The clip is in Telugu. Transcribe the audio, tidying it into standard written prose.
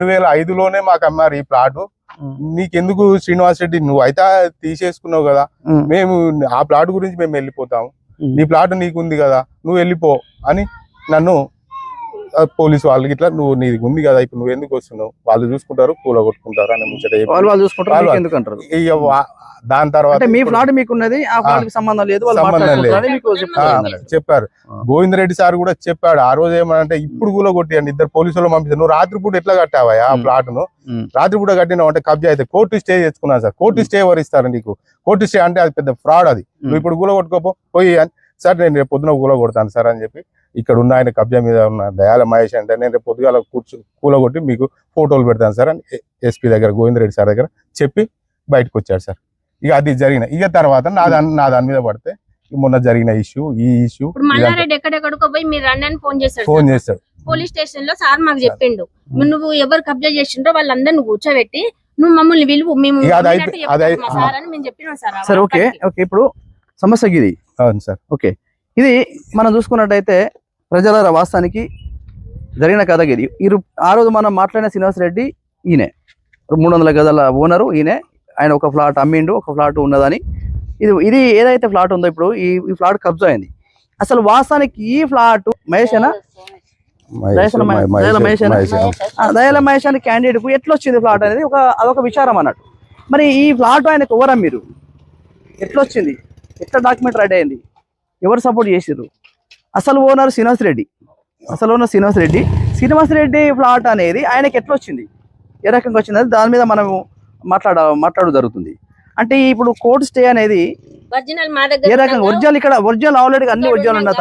2005లోనే మాకు అమ్మారు ఈ ప్లాట్. నీకెందుకు శ్రీనివాస్ రెడ్డి, నువ్వు అయితే తీసేసుకున్నావు కదా, మేము ఆ ప్లాట్ గురించి మేము వెళ్ళిపోతాము, నీ ప్లాట్ నీకుంది కదా నువ్వు వెళ్ళిపో అని నన్ను పోలీసు వాళ్ళకి ఇట్లా, నువ్వు నీది ఉంది కదా ఇప్పుడు నువ్వు ఎందుకు వస్తున్నావు, వాళ్ళు చూసుకుంటారు కూల కొట్టుకుంటారు అని ముచ్చట. దాని తర్వాత మీ ఫ్లాట్ మీకున్నది, ఆ ఫ్లాట్ కి సంబంధం లేదు, చెప్పారు. గోవిందరెడ్డి సార్ కూడా చెప్పాడు ఆ రోజు ఏమంటే, ఇప్పుడు కూల కొట్టియండి, ఇద్దరు పోలీసులు పంపిస్తారు, నువ్వు రాత్రిపూట ఎట్లా కట్టావా ఆ ప్లాట్ ను, రాత్రిపూట కట్టినావు అంటే కబ్జా అయితే కోర్టు స్టే తెచ్చుకున్నాను సార్. కోర్టు స్టే ఎవరు ఇస్తారు నీకు, కోర్టు స్టే అంటే అది పెద్ద ఫ్రాడ్, అది నువ్వు ఇప్పుడు కూల కొట్టుకోపోయి సార్ నేను రేపు పొద్దున కూల కొడతాను సార్ అని చెప్పి, ఇక్కడ ఉన్న ఆయన కబ్జా మీద ఉన్న దయాల మహేష్ అంటే నేను రేపు పొద్దుగాల కూల కొట్టి మీకు ఫోటోలు పెడతాను సార్ అని ఎస్పీ దగ్గర గోవిందరెడ్డి సార్ దగ్గర చెప్పి బయటకు వచ్చాడు సార్. ఇక అది జరిగిన ఇక తర్వాత నా దాని మీద పడితే మొన్న జరిగిన ఇష్యూ, ఈ ఇష్యూ ఫోన్ చేస్తాడు పోలీస్ స్టేషన్ లో సార్ మాకు చెప్పిండు, నువ్వు ఎవరు కబ్జా చేసిండ్రో వాళ్ళందరిని కూర్చోబెట్టి నువ్వు మమ్మల్ని విలువ, మేము సార్. ఓకే ఓకే, ఇప్పుడు సమస్య ఇది. అవును సార్. ఓకే, ఇది మనం చూసుకున్నట్టయితే ప్రజల వాస్తవానికి జరిగిన కథ ఇది. ఆ రోజు మనం మాట్లాడిన శ్రీనివాస్ రెడ్డి ఈయనే 300 గజాల ఓనరు ఈయనే. ఆయన ఒక ఫ్లాట్ అమ్మిండు, ఒక ఫ్లాట్ ఉన్నదని. ఇది ఏదైతే ఫ్లాట్ ఉందో ఇప్పుడు ఈ ఫ్లాట్ కబ్జా అయింది. అసలు వాస్తవానికి ఈ ఫ్లాట్ మహేషేనా, దయాల మహేష్ అని క్యాండిడేట్ కు ఎట్లా వచ్చింది ఫ్లాట్ అనేది అదొక విచారం అన్నట్టు. మరి ఈ ఫ్లాట్ ఆయనకు ఎవరా, మీరు ఎట్లా వచ్చింది, ఎట్లా డాక్యుమెంట్ రెడీ అయింది, ఎవరు సపోర్ట్ చేసిర్రు? అసలు ఓనర్ శ్రీనివాస్ రెడ్డి. శ్రీనివాస్ రెడ్డి ఫ్లాట్ అనేది ఆయనకి ఎట్లా వచ్చింది, ఏ రకంగా వచ్చింది, దాని మీద మనం మాట్లాడు జరుగుతుంది. అంటే ఇప్పుడు కోర్టు స్టే అనేది ఏ రకంగా ఒరిజినల్, ఇక్కడ ఒరిజినల్ ఆల్రెడీ అన్ని ఒరిజినల్ ఉన్న